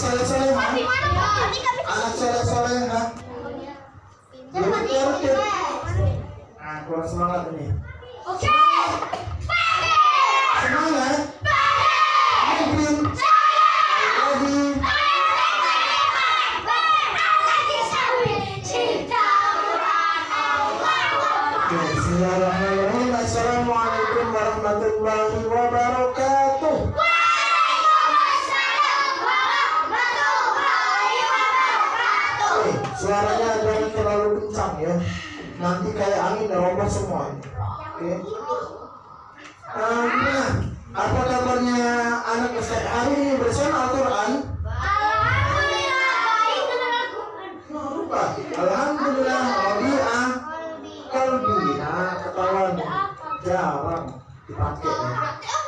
soleh-soleh, anak soleh-soleh, ha? Nah, kurang semangat ini. Oke. Semangat. Mungkin. Lagi. Bismillahirrahmanirrahim. Assalamualaikum warahmatullahi wabarakatuh. Suaranya jangan terlalu kencang ya. Nanti kayak angin rombak semua. Oke. Nah, apa kabarnya anak Ustaz hari ini bersama Al-Quran? Alhamdulillah. Rabi'ah kalbi. Nah, ketahuan jarang dipakai.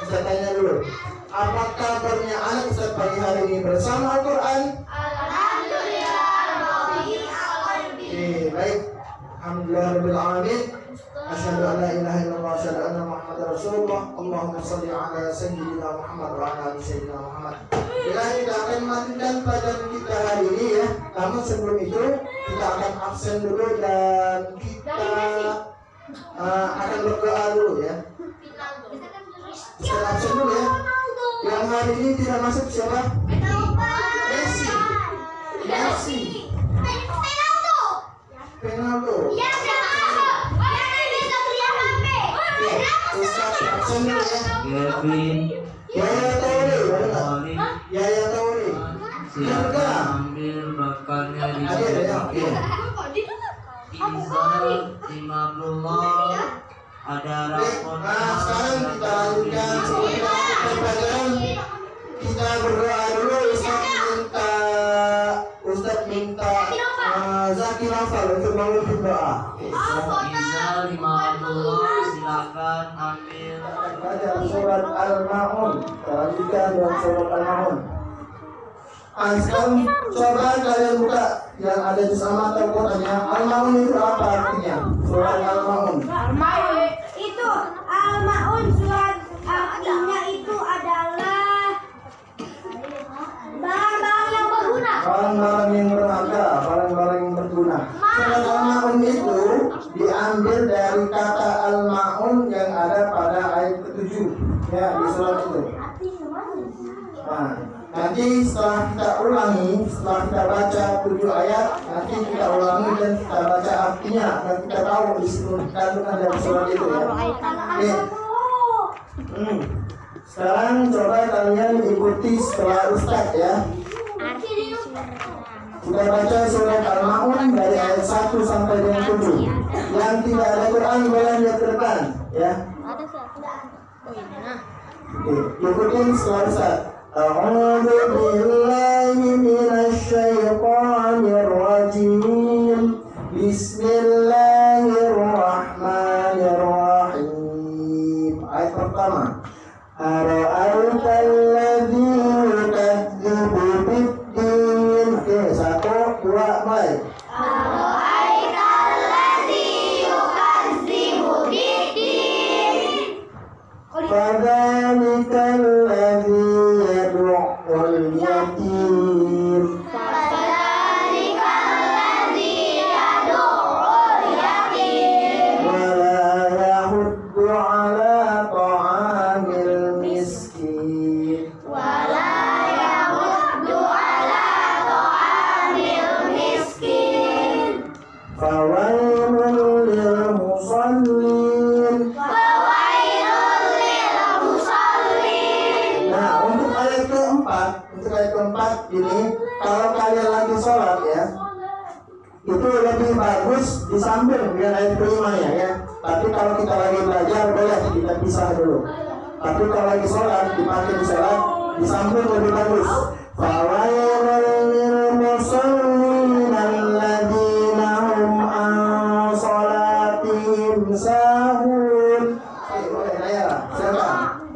Saya tanya dulu. Apa kabarnya anak Ustaz pagi hari ini bersama Al-Quran? Baik, alhamdulillah rabbil alamin. Asyhadu an la ilaha illallah wa asyhadu anna Muhammadar Rasulullah. Allahumma shalli ala sayyidina Muhammad wa ala ali sayyidina Muhammad. Kita akan melanjutkan pelajaran kita hari ini ya. Namun sebelum itu kita akan absen dulu dan kita akan berdoa dulu ya. Kita absen dulu ya. Yang hari ini tidak masuk siapa? Messi. Messi. Penaldo. Ya, Ustaz absen dulu ya. Kevin, Yaya Tauri. Yaya Tauri. silakan ambil bakalnya di Ada ya. Oke. Izal Imamullah ada rapor. Nah, sekarang kita lanjutkan sebelum pelajaran. Kita berdoa dulu. Ustaz minta Zaki Nafal untuk memimpin doa. Izal Imamullah silakan ambil. Baca surat Al-Ma'un. Kita lanjutkan dengan surat Al-Ma'un. Sekarang coba kalian buka yang ada di sama Al-Qur'annya. Al-Ma'un itu apa artinya? Surat Al-Ma'un. Itu Al-Ma'un surat artinya itu adalah barang-barang yang berguna. Barang-barang yang berharga, barang-barang yang berguna. Surat Al-Ma'un itu diambil dari kata Al-Ma'un yang ada pada ayat ke-7 ya di surat itu. Nah, nanti setelah kita ulangi, setelah kita baca 7 ayat, nanti kita ulangi dan kita baca artinya dan kita tahu di situ kandungan dari surat itu ya. Oke. Sekarang coba kalian ikuti setelah Ustaz ya. Kita baca surat Al-Ma'un dari ayat 1 sampai dengan 7. Yang tidak ada Quran boleh lihat ke depan ya. Oke, ikutin setelah Ustaz. A'udzu billahi minasy syaithanir rajim. Bismillahirrahmanirrahim. Ayat pertama. Ara'aita alladzi yukadzibu bid-din. Oke, 1, 2, mulai. Ara'aita alladzi yukadzibu bid-din. Fadzalika alladzi yad'ul yatim. Fadzalika alladzi yad'ul yatim. Wa la yahuddu 'ala ta'amil miskin. Wala yahuddu ala ta'amil miskin. Fawailul lil musallin. Fawailul lil musallin. Nah, untuk ayat keempat ini, kalau kalian lagi sholat ya, itu lebih bagus disambung dengan ayat kelimanya ya. Tapi kalau kita lagi belajar boleh kita pisah dulu. Tapi kalau lagi sholat, dipakai di sholat, disambung lebih bagus. Fawailul lil musallin alladzina hum an sholatihim sahun. Oke, boleh Naya, silakan.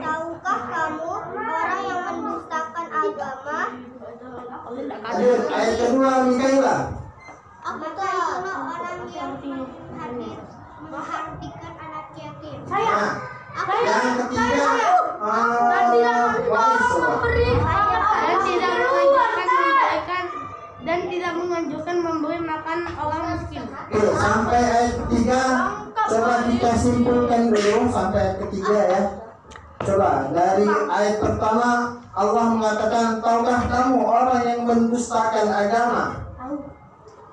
Tahukah kamu orang yang mendustakan agama? Lanjut, ayat kedua Mikaela. Apakah itulah orang yang menghentikan anak yatim? Nah, yang ketiga, Saya. Wais, coba. Saya tidak simpulkan dulu sampai ayat ketiga ya. Coba dari ayat pertama Allah mengatakan, tahukah kamu orang yang mendustakan agama?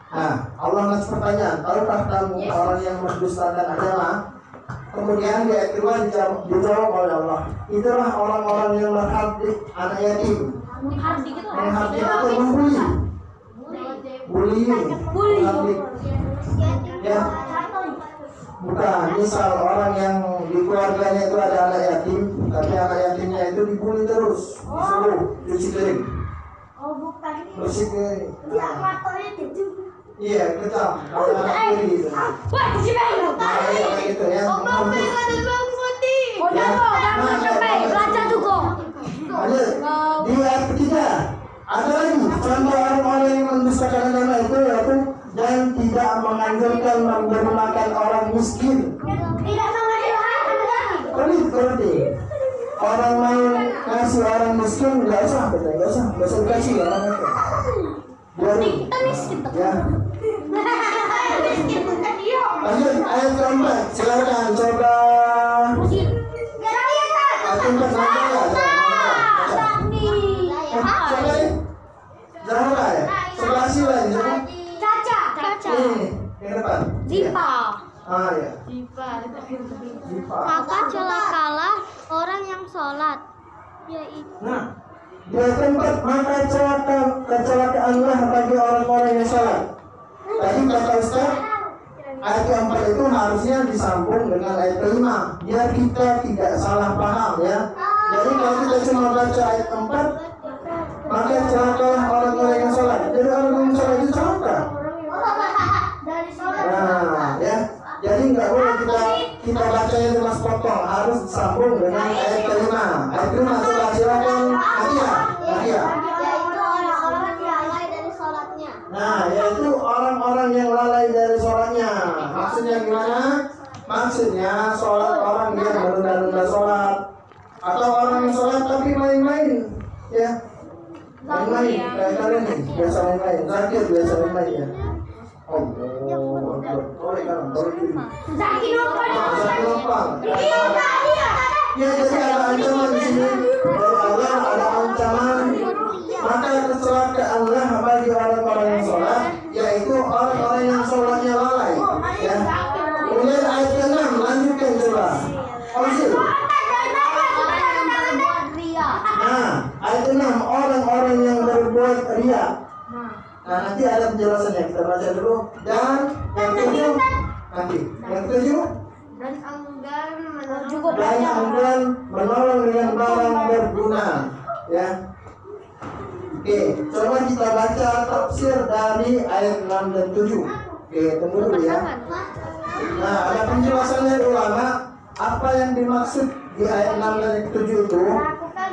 Nah, Allah ngasih pertanyaan, tahukah kamu orang yang mendustakan agama? Kemudian di ayat kedua dijawab oleh Allah, itulah orang-orang yang menghardik anak yatim. Menghardik itu membuli. Menghardik. Ya. Bukan, misal orang yang di keluarganya itu ada anak yatim, tapi anak yatimnya itu dibully terus, disuruh cuci piring. Bersih piring. Iya, kejam. Anak kiri itu. Kayak gitu ya. Lanjut. Di ayat ketiga ada lagi contoh orang-orang yang mendustakan agama itu yaitu dan tidak menganjurkan menggunakan orang miskin. Berarti orang mau ngasih orang miskin nggak usah dikasih orang itu. Ya. Lanjut ayat keempat, silakan coba. Ayat keempat Jangan ya, sebelah sini lah. Caca. Yang depan. Zipa. Ah ya. Zipa. Maka celakalah orang yang sholat, yaitu. Nah, dia tempat maka kecelakaanlah bagi orang-orang yang sholat. Tadi kata Ustaz, ayat keempat itu harusnya disambung dengan ayat kelima, biar kita tidak salah paham ya. Jadi kalau kita cuma baca ayat keempat, maka celakalah orang-orang yang sholat. Jadi orang yang sholat itu celaka. Nah, ya. Jadi nggak boleh kita bacanya cuma sepotong, harus disambung dengan ayat kelima. Ayat kelima silakan Nadia. Yaitu orang-orang yang lalai dari sholatnya. Nah, yaitu orang-orang yang lalai dari sholatnya. Maksudnya gimana? Maksudnya sholat orang yang menunda-nunda sholat, atau orang yang sholat tapi main-main, ya. Main-main, kayak kalian nih, biasa main-main. Zakir biasa main-main ya. Zakir lupa. Ya, jadi ada ancaman di sini. Dari Allah ada ancaman. Maka kecelakaanlah bagi orang-orang yang sholat, yaitu orang-orang yang sholatnya lalai. Ya. Kemudian ayat ke-6, lanjutkan coba. Nah, ayat 6, orang-orang yang berbuat riya. Nah, nanti ada penjelasannya, kita baca dulu. Dan yang ketujuh, nanti. Yang ketujuh, Dan enggan menolong dengan barang berguna. Ya. Oke, coba kita baca tafsir dari ayat 6 dan 7. Oke, tunggu dulu ya. Nah, ada penjelasannya ulama apa yang dimaksud di ayat 6 dan 7 itu.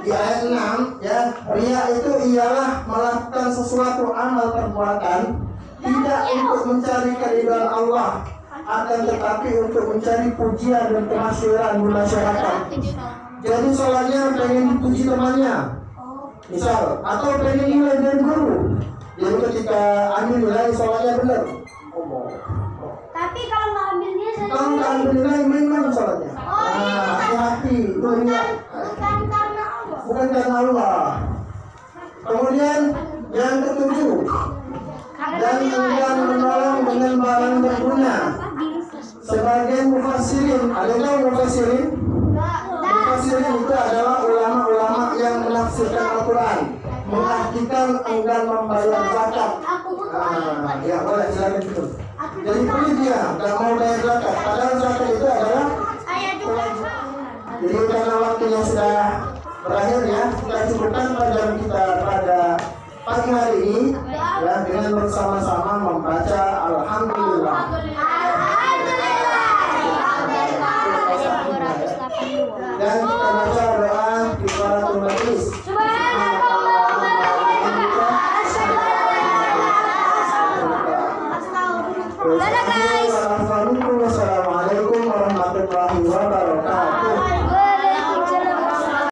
Di ayat 6 ya, riya itu ialah melakukan sesuatu amal perbuatan tidak untuk mencari keridhaan Allah, akan tetapi untuk mencari pujian dan kemasyhuran di masyarakat. Jadi sholatnya pengen dipuji temannya, misal, atau pengen nilai dari guru. Jadi ketika ambil nilai sholatnya benar. Tapi kalau nggak ambilnya Kalau nggak ambil nilai main-main sholatnya. Nah, hati-hati itu riya. Bukan karena Allah. Kemudian yang ketujuh, dan enggan menolong dengan barang berguna. Sebagian mufassirin, ada yang mufassirin? Mufassirin itu adalah ulama-ulama yang menafsirkan Al-Quran, mengartikan enggan membayar zakat. Nah, ya boleh silakan itu. Jadi pilih dia, nggak mau bayar zakat. Padahal zakat itu adalah. Jadi karena waktunya sudah berakhir ya, kita cukupkan pelajaran kita pada pagi hari ini ya, dengan bersama-sama membaca Alhamdulillah. Dan kita baca doa kifaratul majlis. Assalamualaikum warahmatullahi wabarakatuh.